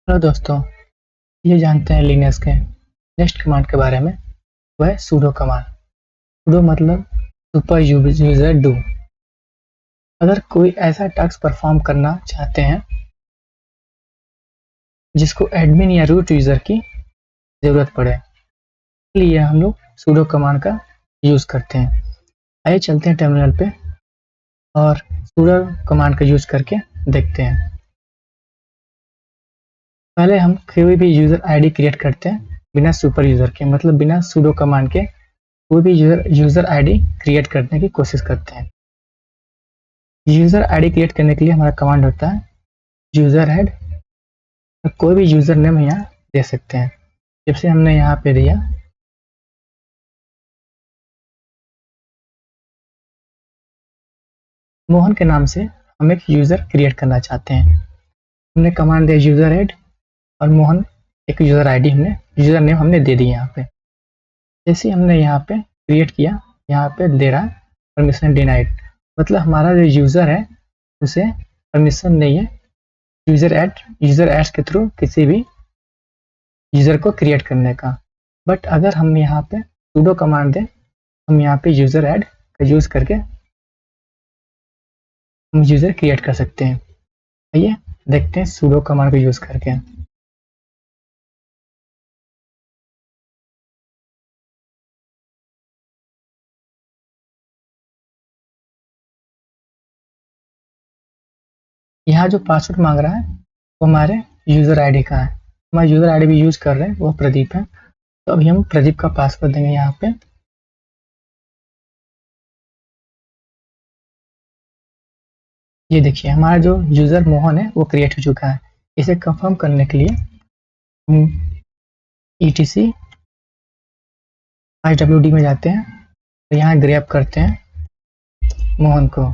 Hello दोस्तों, ये जानते हैं लिनक्स के नेक्स्ट कमांड के बारे में। वह है sudo कमांड। sudo मतलब सुपर यूजर डू। अगर कोई ऐसा टास्क परफॉर्म करना चाहते हैं जिसको एडमिन या रूट यूजर की ज़रूरत पड़े, इसलिए हम लोग sudo कमांड का यूज़ करते हैं। आइए चलते हैं टर्मिनल पे और sudo कमांड का यूज़ करके देखते हैं। पहले हम कोई भी यूज़र आईडी क्रिएट करते हैं बिना सुपर यूज़र के, मतलब बिना sudo कमांड के कोई भी यूज़र आईडी क्रिएट करने की कोशिश करते हैं। यूज़र आईडी क्रिएट करने के लिए हमारा कमांड होता है यूज़र हेड। कोई भी यूज़र नेम यहाँ दे सकते हैं, जैसे हमने यहाँ पे दिया मोहन के नाम से। हम एक यूज़र क्रिएट करना चाहते हैं। हमने कमांड दिया यूज़र हेड और मोहन एक यूज़र आईडी हमने यूज़र नेम हमने दे दी। यहाँ पे जैसे हमने यहाँ पे क्रिएट किया, यहाँ पे दे रहा है परमिशन डिनाइड, मतलब हमारा जो यूज़र है उसे परमिशन नहीं है यूज़र एड्स के थ्रू किसी भी यूज़र को क्रिएट करने का। बट अगर हम यहाँ पे sudo कमांड दें, हम यहाँ पे यूज़र ऐड का यूज़ करके हम यूज़र क्रिएट कर सकते हैं। आइए देखते हैं sudo कमांड को यूज़ करके। यहाँ जो पासवर्ड मांग रहा है वो हमारे यूज़र आईडी का है। हमारा यूज़र आईडी भी यूज़ कर रहे हैं, वो प्रदीप है। तो अभी हम प्रदीप का पासवर्ड देंगे यहाँ पे। ये देखिए हमारा जो यूज़र मोहन है वो क्रिएट हो चुका है। इसे कंफर्म करने के लिए हम etc iwd में जाते हैं, तो यहाँ ग्रैब करते हैं मोहन को।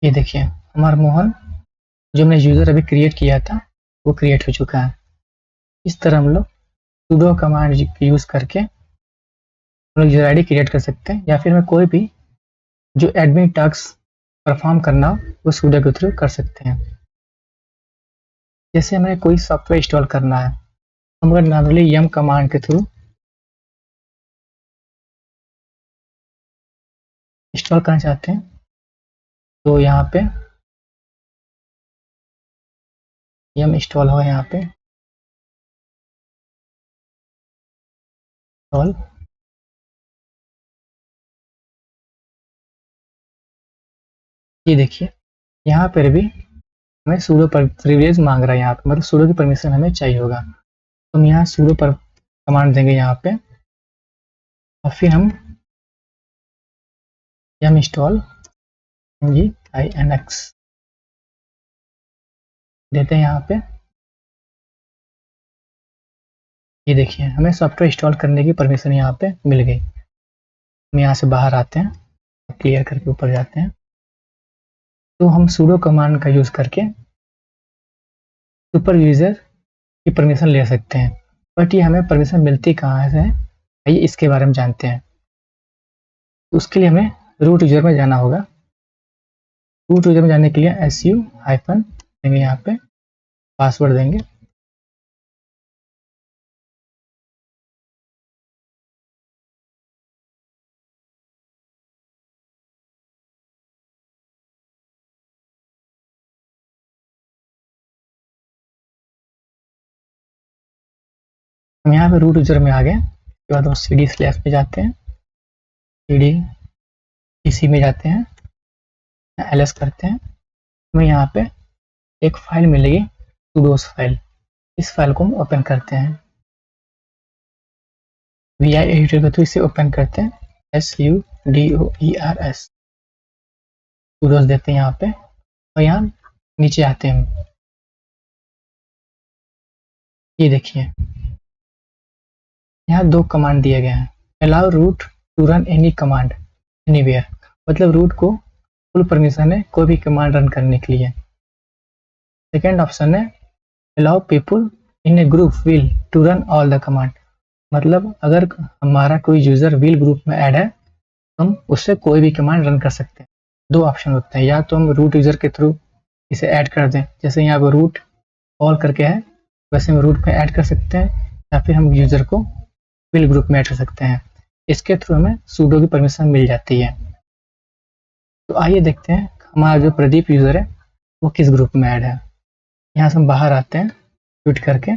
ये देखिए हमारा मोहन जो हमने यूज़र अभी क्रिएट किया था वो क्रिएट हो चुका है। इस तरह हम लोग sudo कमांड यूज़ करके हम लोग यूज़र आईडी क्रिएट कर सकते हैं, या फिर हमें कोई भी जो एडमिन टास्क परफॉर्म करना हो वो sudo के थ्रू कर सकते हैं। जैसे हमें कोई सॉफ्टवेयर इंस्टॉल करना है, हम अगर नॉर्मली yum कमांड के थ्रू इंस्टॉल करना चाहते हैं तो यहाँ पे yum इंस्टॉल हो, यहाँ पे इंस्टॉल। ये देखिए यहाँ पर भी हमें sudo पर प्रिविलेज मांग रहा है, यहाँ पे मतलब sudo की परमिशन हमें चाहिए होगा। तो हम यहाँ sudo पर कमांड देंगे यहाँ पे, और फिर हम yum इंस्टॉल inx देते हैं यहाँ पे। ये देखिए हमें सॉफ्टवेयर इंस्टॉल करने की परमिशन यहाँ पे मिल गई। हम यहाँ से बाहर आते हैं, क्लियर करके ऊपर जाते हैं। तो हम sudo कमांड का यूज़ करके सुपर यूज़र की परमिशन ले सकते हैं। बट ये हमें परमिशन मिलती कहाँ से है, आइए इसके बारे में जानते हैं। तो उसके लिए हमें रूट यूज़र में जाना होगा। रूट यूज़र में जाने के लिए su हाइफन देंगे, यहाँ पे पासवर्ड देंगे। हम यहाँ पे रूट यूज़र में आ गए। उसके बाद हम cd स्लैश पे जाते हैं, cd pc में जाते हैं, ls करते हैं। हमें यहाँ पे एक फाइल मिलेगी sudos फाइल। इस फाइल को हम ओपन करते हैं, vi एडिटर के थ्रू इसे ओपन करते हैं, sudoers sudos देते हैं यहाँ पे, और यहाँ नीचे आते हैं हम। ये देखिए यहाँ दो कमांड दिए गए हैं, allow root to run any command anywhere, मतलब रूट को फुल परमिशन है कोई भी कमांड रन करने के लिए। सेकेंड ऑप्शन है allow people in a group wheel to run all the command, मतलब अगर हमारा कोई यूज़र विल ग्रुप में ऐड है तो हम उससे कोई भी कमांड रन कर सकते हैं। दो ऑप्शन होते हैं, या तो हम रूट यूज़र के थ्रू इसे ऐड कर दें, जैसे यहाँ पर रूट ऑल करके है वैसे हम रूट में ऐड कर सकते हैं, या फिर हम यूज़र को विल ग्रुप में ऐड कर सकते हैं। इसके थ्रू हमें सूडो की परमिशन मिल जाती है। तो आइए देखते हैं हमारा जो प्रदीप यूज़र है वो किस ग्रुप में ऐड है। यहाँ से हम बाहर आते हैं ट्वीट करके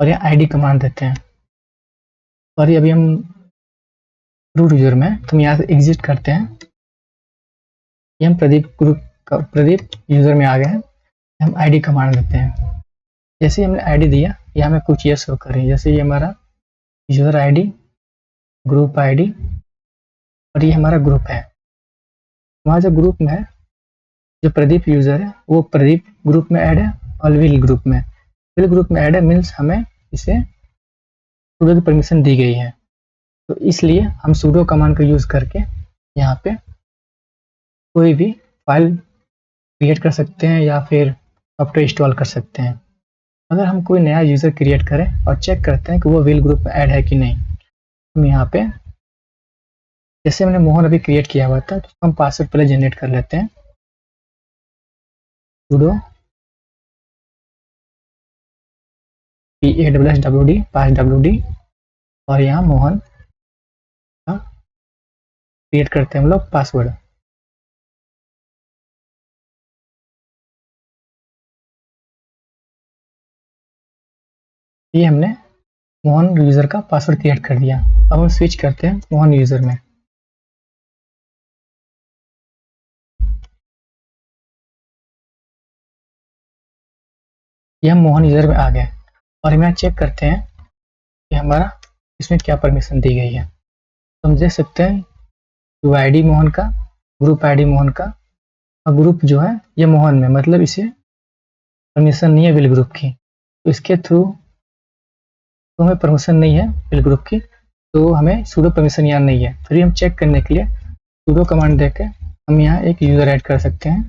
और यहाँ आईडी कमांड देते हैं, और ये अभी हम रूट यूज़र में, तो हम यहाँ से एग्जिट करते हैं। ये हम प्रदीप ग्रुप का प्रदीप यूज़र में आ गए हैं। हम आईडी कमांड देते हैं। जैसे ही हमने आईडी दिया यहाँ हमें कुछ ये शो कर रही है, जैसे ये हमारा यूज़र आईडी, ग्रुप आईडी, और ये हमारा ग्रुप है। हमारा जो ग्रुप में है, जो प्रदीप यूज़र है वो प्रदीप ग्रुप में ऐड है और विल ग्रुप में ऐड है, मीन्स हमें इसे सूडो की परमिशन दी गई है। तो इसलिए हम सूडो कमांड का यूज़ करके यहाँ पे कोई भी फाइल क्रिएट कर सकते हैं या फिर सॉफ्टवेयर इंस्टॉल कर सकते हैं। अगर हम कोई नया यूज़र क्रिएट करें और चेक करते हैं कि वो विल ग्रुप में ऐड है कि नहीं, हम यहाँ पे जैसे हमने मोहन अभी क्रिएट किया हुआ था, तो हम पासवर्ड पहले जनरेट कर लेते हैं। sudo PAWD पास WD, और यहाँ मोहन का क्रिएट करते हैं हम लोग पासवर्ड। ये हमने मोहन यूज़र का पासवर्ड क्रिएट कर दिया। अब हम स्विच करते हैं मोहन यूज़र में। ये हम मोहन यूज़र में आ गए और हम यहाँ चेक करते हैं कि हमारा इसमें क्या परमिशन दी गई है। तो हम देख सकते हैं यूआईडी मोहन का, ग्रुप आईडी मोहन का, और ग्रुप जो है ये मोहन में, मतलब इसे परमिशन नहीं है विल ग्रुप की। तो इसके थ्रू तो हमें परमिशन नहीं है विल ग्रुप की, तो हमें सूडो परमिशन यहाँ नहीं है। फिर हम चेक करने के लिए सूडो कमांड देकर हम यहाँ एक यूज़र ऐड कर सकते हैं।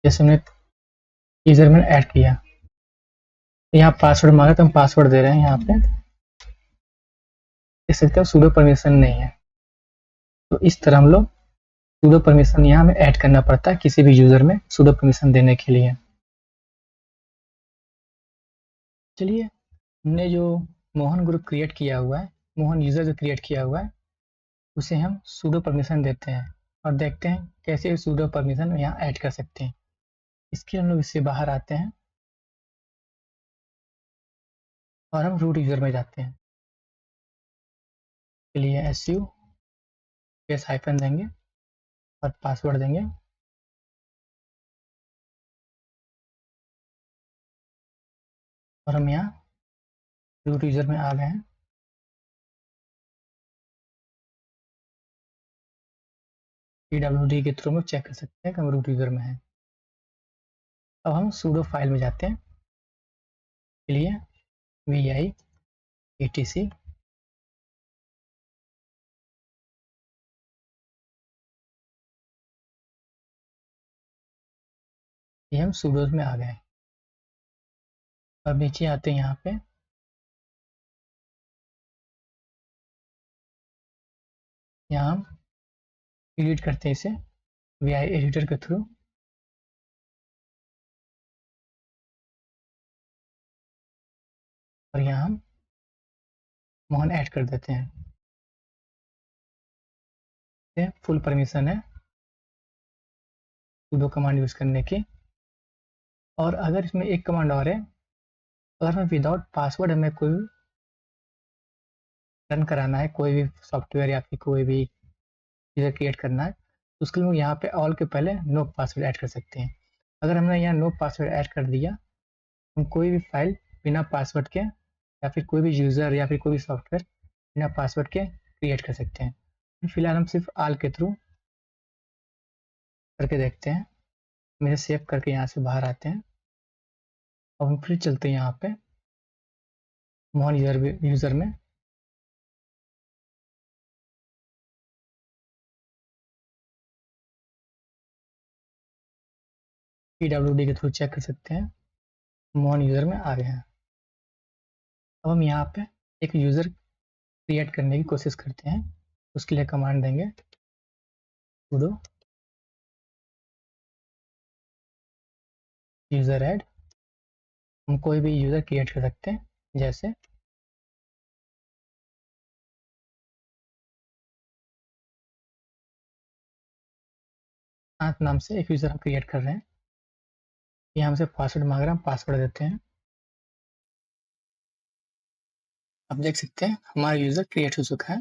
जैसे हमने यूज़र में ऐड किया, यहाँ पासवर्ड मांगा तो हम पासवर्ड दे रहे हैं। यहाँ पे देख सकते हो सूडो परमिशन नहीं है। तो इस तरह हम लोग सूडो परमिशन यहाँ हमें ऐड करना पड़ता है किसी भी यूज़र में सूडो परमिशन देने के लिए। चलिए, हमने जो मोहन ग्रुप क्रिएट किया हुआ है, मोहन यूज़र जो क्रिएट किया हुआ है, उसे हम सूडो परमिशन देते हैं और देखते हैं कैसे सूडो परमिशन यहाँ ऐड कर सकते हैं। इसके हम लोग इससे बाहर आते हैं और हम रूट यूज़र में जाते हैं। के लिए su स्पेस हाइफन देंगे और पासवर्ड देंगे, और हम यहाँ रूट यूज़र में आ गए हैं। PWD के थ्रू हम चेक कर सकते हैं कि हम रूट यूज़र में हैं। अब हम सूडो फाइल में जाते हैं। के लिए vi etc ये हम सूडोज में आ गए। अब नीचे आते हैं, यहाँ पे यहाँ हम डिलीट करते हैं इसे vi एडिटर के थ्रू, और यहाँ हम मोहन ऐड कर देते हैं। फुल परमिशन है सूडो कमांड यूज़ करने की। और अगर इसमें एक कमांड और है, अगर हमें विदाउट पासवर्ड हमें कोई रन कराना है, कोई भी सॉफ्टवेयर या फिर कोई भी चीज़ें क्रिएट करना है, तो उसके लिए यहाँ पे ऑल के पहले नो पासवर्ड ऐड कर सकते हैं। अगर हमने यहाँ नो पासवर्ड ऐड कर दिया, हम कोई भी फाइल बिना पासवर्ड के या फिर कोई भी यूज़र या फिर कोई भी सॉफ्टवेयर बिना पासवर्ड के क्रिएट कर सकते हैं। फिलहाल हम सिर्फ ऑल के थ्रू करके देखते हैं। मेरे सेव करके यहाँ से बाहर आते हैं और हम फिर चलते हैं यहाँ पे मोहन यूज़र में। PWD के थ्रू चेक कर सकते हैं, मोहन यूज़र में आ गए हैं। अब हम यहाँ पे एक यूज़र क्रिएट करने की कोशिश करते हैं। उसके लिए कमांड देंगे sudo यूजर ऐड, हम कोई भी यूजर क्रिएट कर सकते हैं, जैसे नाम से एक यूजर हम क्रिएट कर रहे हैं। ये हमसे पासवर्ड मांग रहा है, हम पासवर्ड देते हैं। अब देख सकते हैं हमारा यूजर क्रिएट हो चुका है।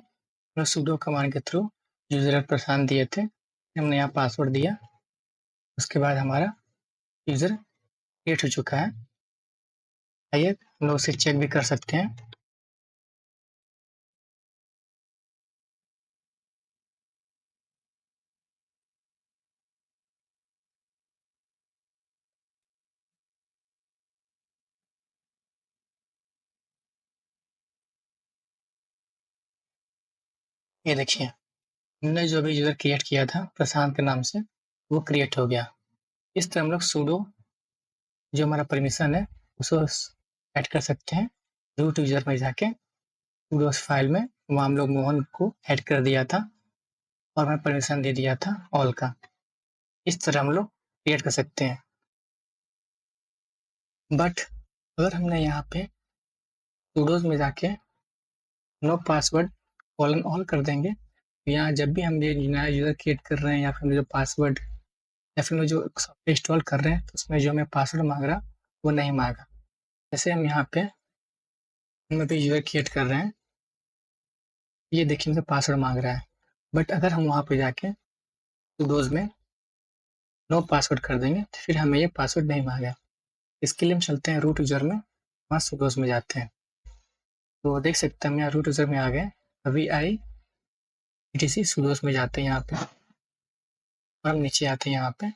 हम sudo कमांड के थ्रू यूजर प्रशांत दिए थे, हमने यहाँ पासवर्ड दिया, उसके बाद हमारा यूजर क्रिएट हो चुका है। आइए हम लोग इसे चेक भी कर सकते हैं। ये देखिए हमने जो भी यूजर क्रिएट किया था प्रशांत के नाम से, वो क्रिएट हो गया। इस तरह हम लोग sudo जो हमारा परमिशन है उसको ऐड कर सकते हैं। रूट यूजर में जाके sudo फाइल में वहाँ हम लोग मोहन को ऐड कर दिया था और मैं परमिशन दे दिया था ऑल का। इस तरह हम लोग क्रिएट कर सकते हैं। बट अगर हमने यहाँ पे sudo में जाके नो पासवर्ड कॉलन ऑल कर देंगे, तो यहाँ जब भी हम ये नया यूजर क्रिएट कर रहे हैं या फिर जो पासवर्ड या फिर जो सॉफ्टवेयर इंस्टॉल कर रहे हैं, तो उसमें जो हमें पासवर्ड मांग रहा वो नहीं मांगा। जैसे हम यहाँ पे हम अभी यूजर क्रिएट कर रहे हैं, ये देखिए मुझे पासवर्ड मांग रहा है। बट अगर हम वहाँ पे जाके सुडोज में नो पासवर्ड कर देंगे तो फिर हमें ये पासवर्ड नहीं मांगा। इसके लिए हम चलते हैं रूट यूजर में, वहाँ सुडोज में जाते हैं। तो देख सकते हैं हम यहाँ रूट यूजर में आ गए। अभी आई etc सुडोज में जाते हैं यहाँ पे और हम नीचे आते हैं यहाँ पे।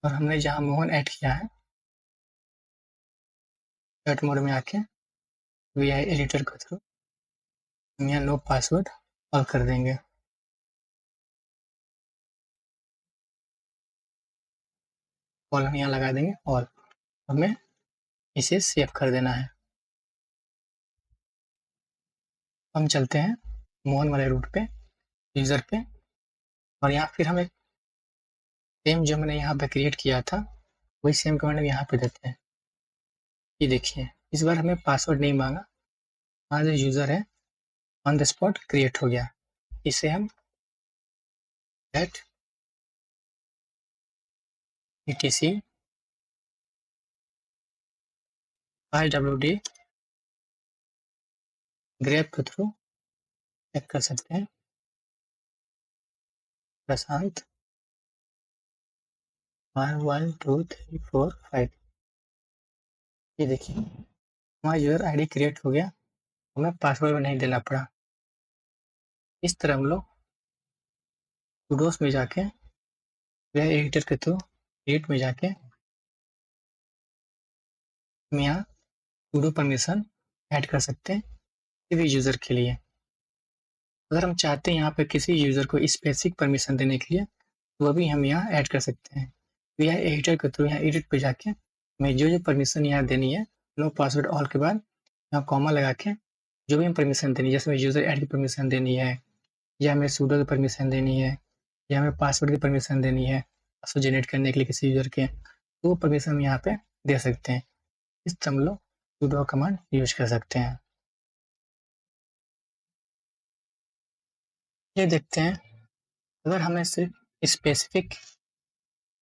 और हमने जहाँ मोहन ऐड किया है चैट मोड में आके वी आई एडिटर के थ्रू हम यहाँ नो पासवर्ड ऑल कर देंगे। ऑल हम यहाँ लगा देंगे ऑल। हमें इसे सेव कर देना है। हम चलते हैं मोहन वाले रूट पे, यूजर पे, और यहाँ फिर हम एक सेम जो मैंने यहाँ पे क्रिएट किया था वही सेम कमांड हम यहाँ पे देते हैं। ये देखिए इस बार हमें पासवर्ड नहीं मांगा, हमारा जो यूजर है ऑन द स्पॉट क्रिएट हो गया। इसे हम गेट etc iwd ग्रेप के थ्रू चेक कर सकते हैं। प्रशांत 1 1 2 3 4 5, ये देखिए हमारा यूजर आईडी क्रिएट हो गया, हमें पासवर्ड नहीं देना पड़ा। इस तरह हम लोग सुडोस में जाके या एडिटर के थ्रू एडिट में जाके हम यहाँ sudo परमिशन ऐड कर सकते हैं किसी भी यूजर के लिए। अगर हम चाहते हैं यहाँ पे किसी यूजर को स्पेसिफिक परमिशन देने के लिए, वो भी हम यहाँ ऐड कर सकते हैं। तो यहाँ एडिटर के थ्रू यहाँ एडिट पे जाके हमें जो परमिशन यहाँ देनी है नो पासवर्ड ऑल के बाद यहाँ कॉमा लगा के जो भी हम परमिशन देनी है, जैसे यूजर ऐड की परमिशन देनी है या हमें sudo की परमिशन देनी है या हमें पासवर्ड की परमिशन देनी है पासवर्ड जनरेट करने के लिए किसी यूजर के, तो वो परमिशन हम यहाँ पे दे सकते हैं। इस तरह हम लोग sudo कमांड यूज कर सकते हैं। ये देखते हैं अगर हमें सिर्फ स्पेसिफिक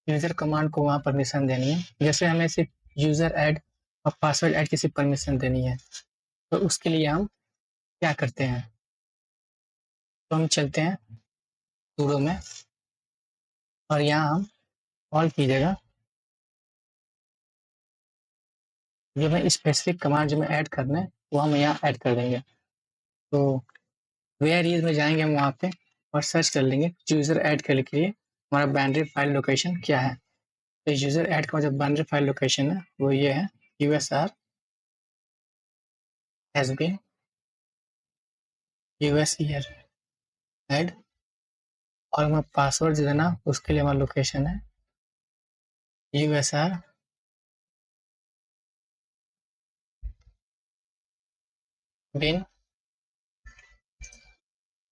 यूजर कमांड को वहाँ परमिशन देनी है, जैसे हमें सिर्फ यूजर ऐड और पासवर्ड ऐड की सिर्फ परमिशन देनी है, तो उसके लिए हम क्या करते हैं, तो हम चलते हैं sudo में और यहाँ हम ऑल की जगह जो हमें स्पेसिफिक कमांड जो हमें ऐड करना है वो हम यहाँ ऐड कर देंगे। तो वेयर इज में जाएंगे हम वहाँ पे और सर्च कर लेंगे यूजर ऐड करने के लिए हमारा बाइनरी फाइल लोकेशन क्या है। तो यूजर ऐड का जो बाइनरी फाइल लोकेशन है वो ये है usr has been us year add, और हमारा पासवर्ड जो है ना उसके लिए हमारा लोकेशन है usr bin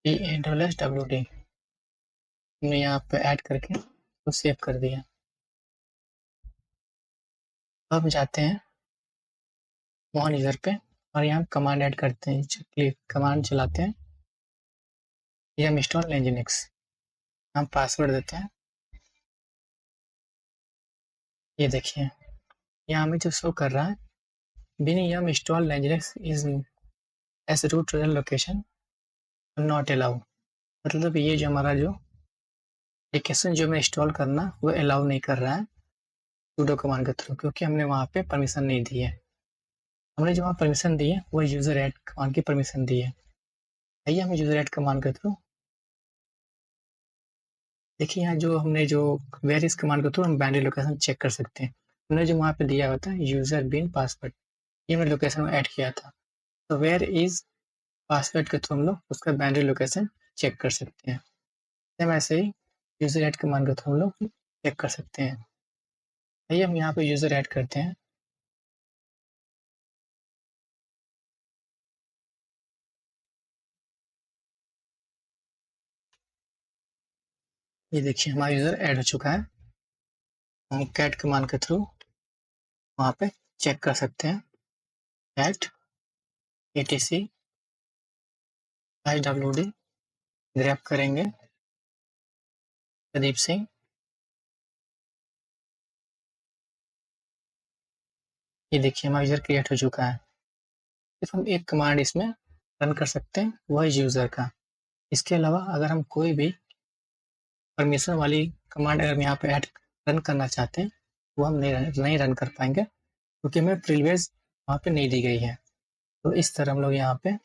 wd हमने यहाँ पे ऐड करके तो सेव कर दिया। अब जाते हैं मोहन यूजर पे और यहाँ कमांड ऐड करते हैं, कमांड चलाते हैं yum install nginx। हम पासवर्ड देते हैं। ये देखिए यहाँ हमें जो शो कर रहा है bin yum install nginx is as root location not allow, मतलब ये जो हमारा जो एप्लीकेशन जो हमें इंस्टॉल करना वो अलाउ नहीं कर रहा है sudo कमांड के थ्रू, क्योंकि हमने वहाँ पे परमिशन नहीं दी है। हमने जो वहाँ परमिशन दी है वो यूजर ऐड कमांड की परमिशन दी है। आइए हम यूजर ऐड कमांड के थ्रू देखिए यहाँ जो हमने जो वेयर इस कमांड के थ्रू हम बाइनरी लोकेशन चेक कर सकते हैं। हमने जो वहाँ पे दिया हुआ था यूजर बिन पासवर्ड, ये हमने लोकेशन में ऐड किया था, तो वेयर इज पासवर्ड के थ्रू हम लोग उसका बाइनरी लोकेशन चेक कर सकते हैं। सेम ऐसे ही यूजर ऐड कमांड के थ्रू हम लोग चेक कर सकते हैं। आइए हम यहाँ पे यूजर ऐड करते हैं। ये देखिए हमारा यूजर ऐड हो चुका है। हम कैट कमांड के थ्रू वहाँ पे चेक कर सकते हैं। कैट etc iwd ग्रैब करेंगे प्रदीप सिंह। ये देखिए हमारा यूजर क्रिएट हो चुका है। सिर्फ हम एक कमांड इसमें रन कर सकते हैं, वो है यूजर का। इसके अलावा अगर हम कोई भी परमिशन वाली कमांड अगर हम यहाँ पे ऐड रन करना चाहते हैं वो हम नहीं रन कर पाएंगे, क्योंकि हमें प्रिविलेज वहाँ पे नहीं दी गई है। तो इस तरह हम लोग यहाँ पे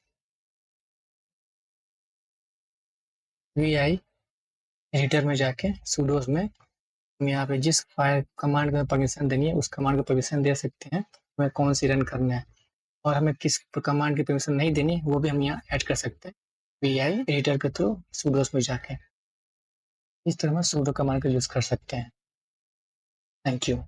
vi एडिटर में जाके sudo में हम यहाँ पे जिस फाइल कमांड में परमिशन देनी है उस कमांड को परमिशन दे सकते हैं, हमें कौन सी रन करना है, और हमें किस कमांड की परमिशन नहीं देनी वो भी हम यहाँ ऐड कर सकते हैं vi एडिटर के थ्रू sudo में जाके। इस तरह हम sudo कमांड का यूज कर सकते हैं। Thank you.